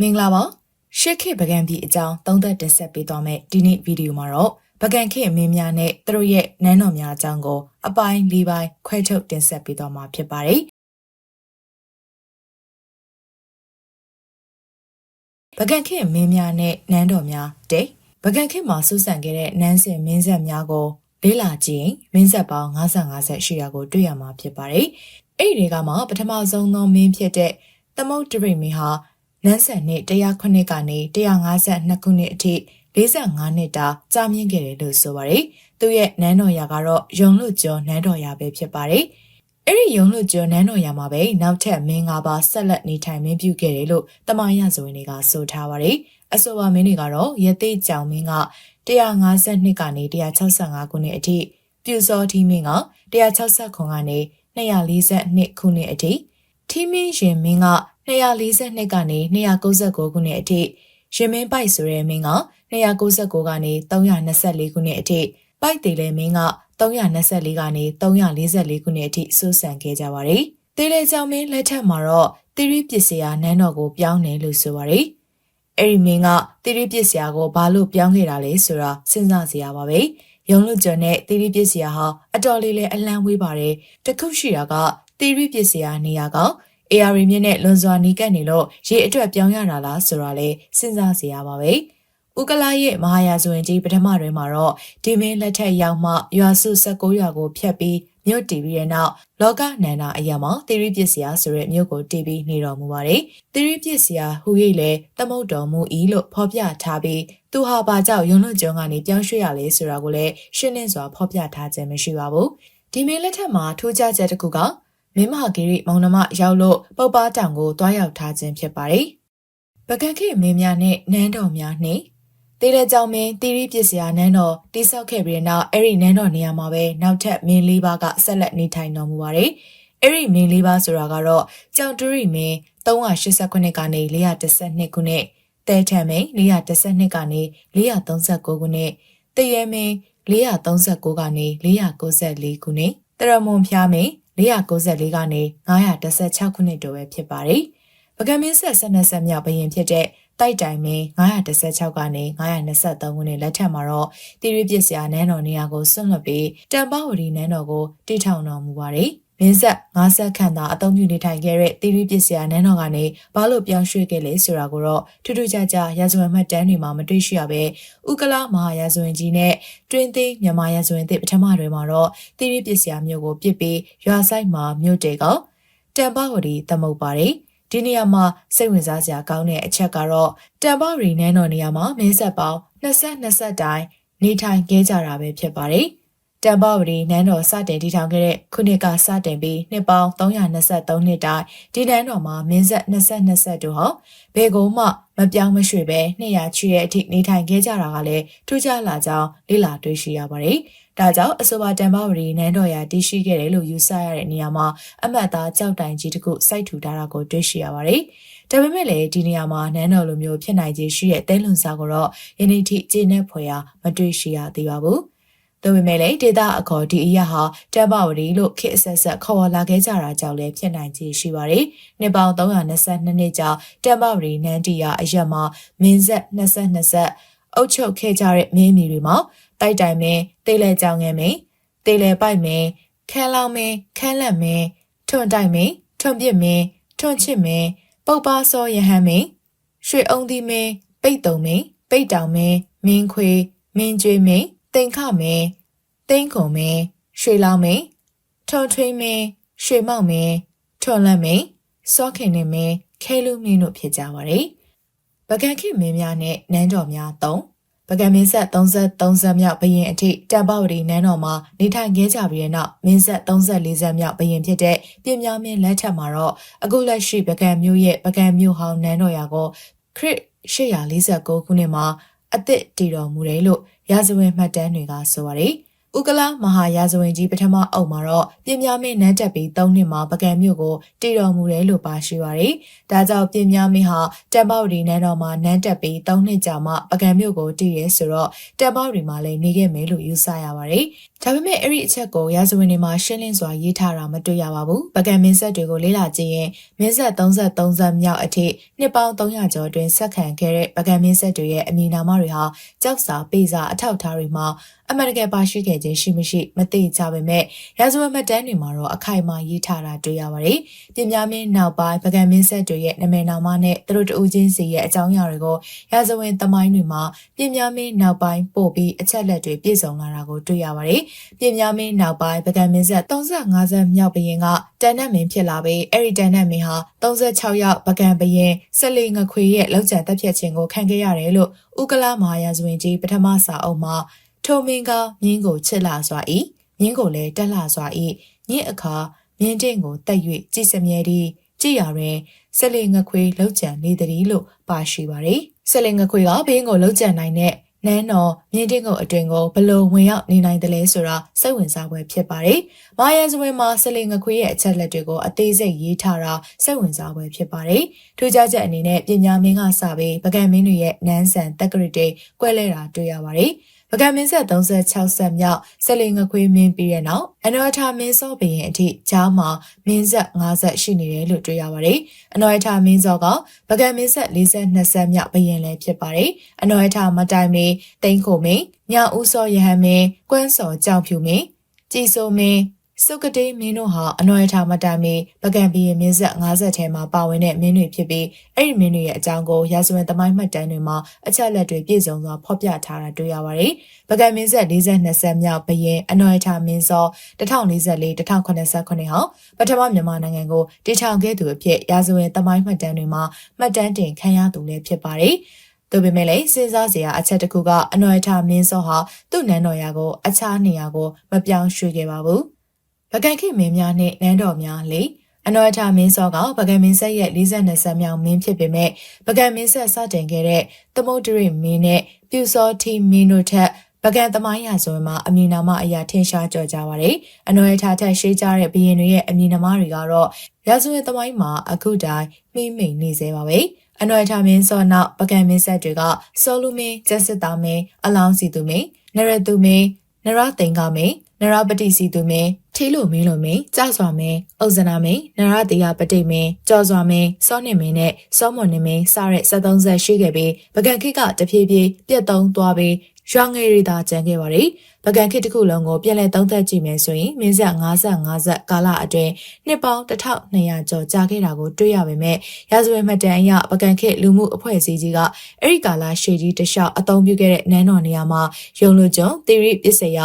မင်္ဂလာပါရှေ့ခေတ်ပကံပြည်အကြောင်းသုံးသပ်တင်ဆက်ပေးသွားမယ့်ဒီနေ့ဗီဒီယိုမှာတော့ပကံခေတ်အမင်းများနဲ့သူတို့ရဲ့နန်းတော်များအကြောင်းကိုအပိုင်း၄ပိုင်းခွဲထုတ်တင်ဆက်ပေးသွားမှာဖြစ်ပါတယ်ပကံခေတ်အမင်းများနဲ့နန်းတော်များတဲ့ပကံခေတ်မှာစူးစံခဲ့တဲ့နန်းစဉ်မင်းဆက်များကိုလေ့လာကြည့်ရင်မင်းဆက်ပေါင်း55ဆက်ရှိရာကိုတွေ့ရမှာဖြစ်ပါတယ်အဲ့ဒီတွေကမှပထမဆုံးသောမင်းဖြစ်တဲ့သမုတ်တရိမင်းဟာနန်းဆက်နှစ်109ကနေ152ခုနှစ်အထိ45နှစ်တာကြာမြင့်ခဲ့တယ်လို့ဆိုပါတယ်။သူရဲ့နန်းတော်ရာကတော့ယုံလွတ်ကျော်နန်းတော်ရာပဲဖြစ်ပါတယ်။အဲ့ဒီယုံလွတ်ကျော်နန်းတော်ရာမှာပဲနောက်ထပ်မင်း၅ပါးဆက်လက်နေထိုင်မင်းပြုခဲ့တယ်လို့တမန်ရဇဝင်တွေကဆိုထားပါတယ်။အဆိုပါမင်းတွေကတော့ရသေးကြောင်မင်းက152ကနေ165ခုနှစ်အထိပြူစောထီးမင်းက160ခုကနေ242ခုနှစ်အထိထီးမင်းရင်မင်းက242ကနေ299ခုနှစ်အထိရင်မင်းပိုက်ဆိုတဲ့မင်းက299ကနေ324ခုနှစ်အထိပိုက်တေလဲမင်းက324ကနေ344ခုနှစ်အထိစိုးစံခဲ့ကြပါတယ်။တေလဲကြောင်မင်းလက်ထက်မှာတော့တိရိပစ္စယနန်းတော်ကိုပြောင်းတယ်လို့ဆိုပါတယ်။အဲ့ဒီမင်းကတိရိပစ္စယကိုဘာလို့ပြောင်းခဲ့တာလဲဆိုတာစဉ်းစားစရာပါပဲ။ယုံလွတ်ကျော်နဲ့တိရိပစ္စယဟာအတော်လေးလည်းအလံဝေးပါတယ်။တခုရှိတာကတိရိပစ္စယနေရာကAR မြင့်နဲ့လွန်စွာနီးကပ်နေလို့ရေအတွက်ပြောင်းရတာလားဆိုတာလဲစဉ်းစားစရာပါပဲ။ဥကလာရဲ့မဟာယာဇဝင်ကြီးပထမတွင်မှာတော့ဒီမင်းလက်ထက်ရောက်မှရွာစု19ရွာကိုဖျက်ပြီးမြို့တည်ပြီးတဲ့နောက်လောကနန္ဒာအရာမှာသီရိပစ္စယဆိုတဲ့မြို့ကိုတည်ပြီးနေတော်မူပါတယ်။သီရိပစ္စယဟူ၍လဲသမုတ်တော်မူ၏လို့ဖော်ပြထားပြီးသူဟာဘာကြောင့်ယုံလွတ်ကျွန်းကနေပြောင်းရွှေ့ရလဲဆိုတာကိုလည်းရှင်းလင်းစွာဖော်ပြထားခြင်းမရှိပါဘူး။ဒီမင်းလက်ထက်မှာထူးခြားချက်တစ်ခုကမင်းမဟာဂိရိမောင်နှမရောက်လို့ပုပ္ပားတောင်ကိုတွားရောက်ထားခြင်းဖြစ်ပါတယ်။ပကံခေမင်းများနဲ့နန်းတော်များနှင့်တေလဲကြောင့်မင်းတိရိပစ္စယနန်းတော်တိဆောက်ခဲ့ပြီးနောက်အဲ့ဒီနန်းတော်နေရာမှာပဲနောက်ထပ်မင်း၄ပါးကဆက်လက်နေထိုင်တော်မူပါတယ်။အဲ့ဒီမင်း၄ပါးဆိုတာကတော့ကြောင်တူရိမင်း389ခုနှစ်ကနေ412ခုနှစ်တဲထံမင်း412ကနေ439ခုနှစ်တရဲမင်း439ကနေ494ခုနှစ်တရမွန်ဖျားမင်း494ကနေ916ခုနှစ်တို့ပဲဖြစ်ပါတယ်။ပကံမင်းဆက်12ဆက်မြောက်ဘရင်ဖြစ်တဲ့တိုက်တိုင်မင်း916ကနေ923ခုနှစ်လက်ထက်မှာတော့တိရိပစ္စယနန်းတော်နေရာကိုဆွန့်လွတ်ပြီးတံပဝတီနန်းတော်ကိုတည်ထောင်တော်မူပါတယ်။မင်းဆက်9ဆက်ခန့်သာအသုံးပြုနေထိုင်ခဲ့တဲ့တိရိပစ္စယနန်းတော်ကနေဘာလို့ပြောင်းရွှေ့ခဲ့လဲဆိုတာကိုတော့ထူးထူးခြားခြားရာဇဝင်မှတ်တမ်းတွေမှာမတွေ့ရှိရပဲဥကလာမဟာရာဇဝင်ကြီးနဲ့တွင်းသိမ်းမြန်မာရာဇဝင်သစ်ပထမတွေမှာတော့တိရိပစ္စယမြို့ကိုပြစ်ပြီးရွာဆိုင်မှာမြို့တေကတံပဝတီသမုတ်ပါတယ်။ဒီနေရာမှာစိတ်ဝင်စားစရာကောင်းတဲ့အချက်ကတော့တံပဝတီနန်းတော်နေရာမှာမင်းဆက်ပေါင်း20တိုင်နေထိုင်ခဲ့ကြတာပဲဖြစ်ပါတယ်။တံပဝတီနန်းတော်စတင်တည်ထောင်ခဲ့တဲ့ခုနှစ်ကစတင်ပြီးနှစ်ပေါင်း323နှစ်တိုင်ဒီနန်းတော်မှာမင်းဆက်22တို့ဟောဘယ်ကုန်မှမပြောင်းမရွှေ့ပဲ200ချီရဲ့အထိနေထိုင်ခဲ့ကြတာကလည်းထူးခြားလာကြောင်းလေ့လာတွေ့ရှိရပါတယ်။ဒါကြောင့်အဆိုပါတံပဝတီနန်းတော်ရာတည်ရှိခဲ့တယ်လို့ယူဆရတဲ့နေရာမှာအမှတ်သားကြောက်တိုင်ကြီးတစ်ခုစိုက်ထူထားတာကိုတွေ့ရှိရပါတယ်။ဒါပေမဲ့လည်းဒီနေရာမှာနန်းတော်လိုမျိုးဖြစ်နိုင်ခြေရှိတဲ့တဲလွန်စာကိုတော့ယနေ့ထိကျေနပ်ဖွယ်ရာမတွေ့ရှိရသေးပါဘူး။ဒါပေမဲ့လည်းဒေတာအခေါ်ဒီအရာဟာတံပဝတီလို့ခေတ်အဆက်ဆက်ခေါ်ဝေါ်လာခဲ့ကြတာကြောင့်လည်းဖြစ်နိုင်ခြေရှိပါတယ်။နှစ်ပေါင်း322နှစ်ကြာတံပဝတီနန်းတီယာအရက်မှာမင်းဆက်22ဆက်အုပ်ချုပ်ခဲ့ကြတဲ့မင်းမီတွေမှာတိုက်တိုင်မင်းတေးလဲကြောင်ငယ်မင်းတေးလဲပိုက်မင်းခန်းလောင်မင်းခန်းလက်မင်းထွန်တိုက်မင်းထွန်ပစ်မင်းထွန်ချစ်မင်းပုပ်ပါစောရဟန်းမင်းရွှေအုံသီးမင်းပိတ်တုံမင်းပိတ်တောင်မင်းမင်းခွေမင်းကျွေးမင်းတိန်ခမင်းတိန်ခုံမင်းရွှေလောင်မင်းထွန်ထွေးမင်းရွှေမောက်မင်းထွန်လက်မင်းစောခင်နေမင်းခဲလူမင်းတို့ဖြစ်ကြပါတယ်။ပကံခေမင်းများနဲ့နန်းတော်များ3ပကံမင်းဆက်33ဆက်မြောက်ဘရင်အထိတံပဝတီနန်းတော်မှာနေထိုင်ခဲ့ကြပြီးတဲ့နောက်မင်းဆက်34ဆက်မြောက်ဘရင်ဖြစ်တဲ့ပြင်မြမင်းလက်ထက်မှာတော့အခုလက်ရှိပကံမြို့ရဲ့ပကံမြို့ဟောင်းနန်းတော်ရာကိုခရစ်849ခုနှစ်မှာအသစ်တည်တော်မူတယ်လို့ရာဇဝင်မှတ်တမ်းတွေကဆိုပါတယ် ဥကလာမဟာရာဇဝင်ကြီးပထမအုပ်မှာတော့ပြင်များမင်းနန်းတက်ပြီး3နှစ်မှာပကံမြို့ကိုတည်တော်မူတယ်လို့ပါရှိပါတယ်။ဒါကြောင့်ပြင်များမင်းဟာတန်ပေါရီနန်းတော်မှာနန်းတက်ပြီး3နှစ်ကြာမှပကံမြို့ကိုတည်ရဲဆိုတော့တန်ပေါရီမှာလည်းနေခဲ့မယ်လို့ယူဆရပါတယ်။ဒါပေမဲ့အဲ့ဒီအချက်ကိုရာဇဝင်တွေမှာရှင်းလင်းစွာရေးထားတာမတွေ့ရပါဘူး။ပကံမင်းဆက်တွေကိုလေ့လာကြည့်ရင်မင်းဆက်33ဆက်မြောက်အထိနှစ်ပေါင်း300ကျော်အတွင်းဆက်ခံခဲ့တဲ့ပကံမင်းဆက်တွေရဲ့အမည်နာမတွေဟာကြောက်စာပေးစာအထောက်အထားတွေမှာအမှန်တကယ်ပါရှိခဲ့ခြင်းရှိမရှိမသိကြပေမဲ့ရာဇဝတ်မှတ်တမ်းတွေမှာတော့အခိုင်အမာရေးထားတာတွေ့ရပါတယ်။ပြင်များမင်းနောက်ပိုင်းပကံမင်းဆက်တွေရဲ့နာမည်နာမနဲ့သူတို့တဦးချင်းစီရဲ့အကြောင်းအရာတွေကိုရာဇဝင်သမိုင်းတွေမှာပြင်များမင်းနောက်ပိုင်းပို့ပြီးအချက်လက်တွေပြည့်စုံလာတာကိုတွေ့ရပါတယ်။ပြင်များမင်းနောက်ပိုင်းပကံမင်းဆက်35ဆက်မြောက်ဘရင်ကတန်နတ်မင်းဖြစ်လာပြီးအဲ့ဒီတန်နတ်မင်းဟာ36ယောက်ပကံဘရင်ဆက်လီငခွေရဲ့လောက်ကျန်တပ်ဖြတ်ခြင်းကိုခံခဲ့ရတယ်လို့ဥကလာမဟာရာဇဝင်ကြီးပထမစာအုပ်မှာထိုမင်းကမြင်းကိုချစ်လာစွာ၏မြင်းကိုလည်းတက်လာစွာ၏ညစ်အခါမြင်းတင်ကိုတက်၍ကြည်စမြဲသည်ကြည်ရတွင်ဆက်လီငခွေလောက်ကျန်နေသည်လို့ပါရှိပါတယ်ဆက်လီငခွေကဘင်းကိုလောက်ကျန်နိုင်တဲ့နန်းတော်မြင်းတင်ကိုအတွင်ကိုဘလို့ဝင်ရောက်နေနိုင်တယ်လဲဆိုတာစိတ်ဝင်စားပွဲဖြစ်ပါတယ်။မာယာဇဝင်မှာဆက်လီငခွေရဲ့အချက်လက်တွေကိုအသေးစိတ်ရေးထားတာစိတ်ဝင်စားပွဲဖြစ်ပါတယ်။ထူးခြားချက်အနေနဲ့ပညာမင်းကစပြီးပကံမင်းတွေရဲ့နန်းဆန်တက္ကရီတွေကွဲလဲတာတွေ့ရပါတယ်။ပကံမင်းဆက်36ဆက်မြောက်ဆက်လီငခွေမင်းပြီးတဲ့နောက်အနော်ထာမင်းစောဘရင်အထိကြားမှာမင်းဆက်5ဆက်ရှိနေတယ်လို့တွေ့ရပါတယ်။အနော်ထာမင်းစောကပကံမင်းဆက်42ဆက်မြောက်ဘရင်လည်းဖြစ်ပါတယ်။အနော်ထာမတိုင်မင်းတိန်ခိုမင်းညဦးစောရဟန်းမင်းကွမ်းစောကြောင်ဖြူမင်းကြည်စိုးမင်းစုကတိမင်းတို့ဟာအနော်ရထာမတိုင်မီပကံဘီရင်မင်းဆက်50ထဲမှာပါဝင်တဲ့မင်းတွေဖြစ်ပြီးအဲ့ဒီမင်းတွေရဲ့အကြောင်းကိုရာဇဝင်သမိုင်းမှတ်တမ်းတွေမှာအချက်အလက်တွေပြည့်စုံစွာဖော်ပြထားတာတွေ့ရပါတယ်။ပကံမင်းဆက်42ဆက်မြောက်ဘရင်အနော်ရထာမင်းစော1044-1089ဟောပထမမြန်မာနိုင်ငံကိုတည်ထောင်ခဲ့သူအဖြစ်ရာဇဝင်သမိုင်းမှတ်တမ်းတွေမှာမှတ်တမ်းတင်ခံရသူလည်းဖြစ်ပါတယ်။ဒါပေမဲ့လည်းစဉ်းစားစရာအချက်တစ်ခုကအနော်ရထာမင်းစောဟာသူ့နန်းတော်ရာကိုအခြားနေရာကိုမပြောင်းရွှေ့ခဲ့ပါဘူး။ပကံခေမင်းများနှင့်နန်းတော်များလေအနော်ထာမင်းစောကပကံမင်းဆက်ရဲ့42ဆက်မြောက်မင်းဖြစ်ပေမဲ့ပကံမင်းဆက်စတင်ခဲ့တဲ့သမုဒ္ဒရိမင်းနဲ့ပြူစောတိမင်းတို့ထက်ပကံသမိုင်းရာဇဝင်မှာအမည်နာမအရာထင်ရှားကြော်ကြပါတယ်။အနော်ထာထက်ရှေးကြတဲ့ဘုရင်တွေရဲ့အမည်နာမတွေကတော့ရာဇဝင်သမိုင်းမှာအခုတိုင်မှိမ့်မိန်နေစေပါပဲ။အနော်ထာမင်းစောနောက်ပကံမင်းဆက်တွေကစောလူမင်းကျက်စစ်သားမင်းအလောင်းစီသူမင်းနရသူမင်းနရသိန်ကမင်းနရပတိစီသူမင်းထေးလိုမင်းလိုမင်းကြစွာမင်းဥဇနာမင်းနရတေယပတိမင်းကြော်စွာမင်းစောနစ်မင်းနဲ့စောမွန်နမင်းစတဲ့73ဆက်ရှိခဲ့ပြီးပကံခိကတဖြည်းဖြည်းပြတ်သုံးသွားပြီးရွာငယ်ရီသာကျန်ခဲ့ပါတယ်။ပကံခိတစ်ခုလုံးကိုပြန်လည်သုံးသပ်ကြည့်မယ်ဆိုရင်မင်းဆက်55ဆက်ကာလအတွင်းနှစ်ပေါင်း1200ကျော်ကြာခဲ့တာကိုတွေ့ရပေမဲ့ရာဇဝင်မှတ်တမ်းအရပကံခိလူမှုအဖွဲ့အစည်းကြီးကအဲ့ဒီကာလရှေ့ကြီးတလျှောက်အသုံးပြုခဲ့တဲ့နန်းတော်နေရာမှာရုံလူကျွန်းသီရိပစ္စယ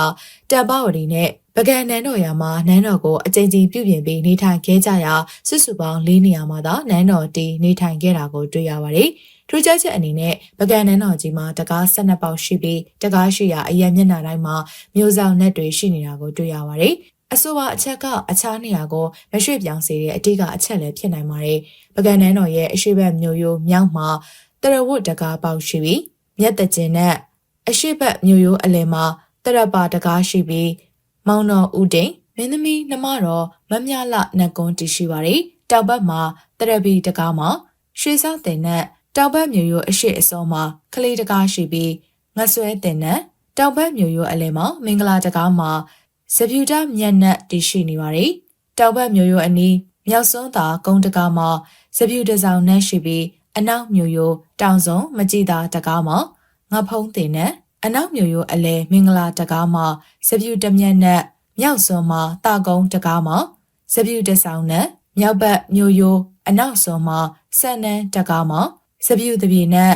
တပ္ပဝတီနဲ့ပကံနန်းတော်ရာမှာနန်းတော်ကိုအကြိမ်ကြိမ်ပြုပြင်ပြီးနေထိုင်ခဲ့ကြရာစုစုပေါင်း4နေရာမှာသာနန်းတော်တည်နေထိုင်ခဲ့တာကိုတွေ့ရပါတယ်။ထူးခြားချက်အနေနဲ့ပကံနန်းတော်ကြီးမှာတကား12ပေါက်ရှိပြီးတကားရှိရာအရန်မျက်နှာတိုင်းမှာမျိုးစောင်နက်တွေရှိနေတာကိုတွေ့ရပါတယ်။အဆိုပါအချက်ကအခြားနေရာကိုမရွှေ့ပြောင်းစေတဲ့အတိကအချက်လည်းဖြစ်နိုင်ပါတယ်။ပကံနန်းတော်ရဲ့အရှိတ်ဘက်မြို့ရိုးမြောက်မှာတရဝတ်တကားပေါက်ရှိပြီးမြက်တကျင်းနဲ့အရှိတ်ဘက်မြို့ရိုးအလယ်မှာတရပါတကားရှိပြီးမောင်တော်ဦးတိန်မင်းသမီးနှမတော်မမြလနတ်ကွန်းတည်ရှိပါတယ်။တောက်ဘက်မှာတရပီတကားမှာရွှေစောက်တင်နဲ့တောက်ဘက်မြို့ရိုးအရှိအစောမှာကလေးတကားရှိပြီးငဆွဲတင်နဲ့တောက်ဘက်မြို့ရိုးအလယ်မှာမင်္ဂလာတကားမှာစပြူတမြတ်နတ်တည်ရှိနေပါတယ်။တောက်ဘက်မြို့ရိုးအနီးမြောက်စွန်းသာကုန်းတကားမှာစပြူတစောင်နတ်ရှိပြီးအနောက်မြို့ရိုးတောင်စွန်းမကြည်သာတကားမှာငဖုံးတင်နဲ့အနောက်မြို့ရိုးအလဲမင်္ဂလာတကားမှာစပြူတမြတ်နဲ့မြောက်စွန်းမှာတာကုန်းတကားမှာစပြူတဆောင်နဲ့မြောက်ဘက်မြို့ရိုးအနောက်စွန်းမှာစက်နန်းတကားမှာစပြူတပြေနဲ့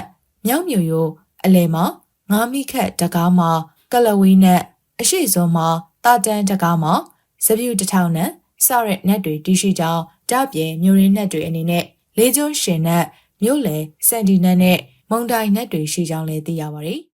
မြောက်မြို့ရိုးအလဲမှာငါးမိခက်တကားမှာကလဝီနဲ့အရှိစွန်းမှာတာတန်းတကားမှာစပြူတထောင်နဲ့စတဲ့နက်တွေတည်ရှိကြောင်းတပြင်းမြို့ရင်းနက်တွေအနေနဲ့လေးကျိုးရှင်နဲ့မြို့လေစန်ဒီနက်နဲ့မုံတိုင်နက်တွေရှိကြောင်းလည်းသိရပါတယ်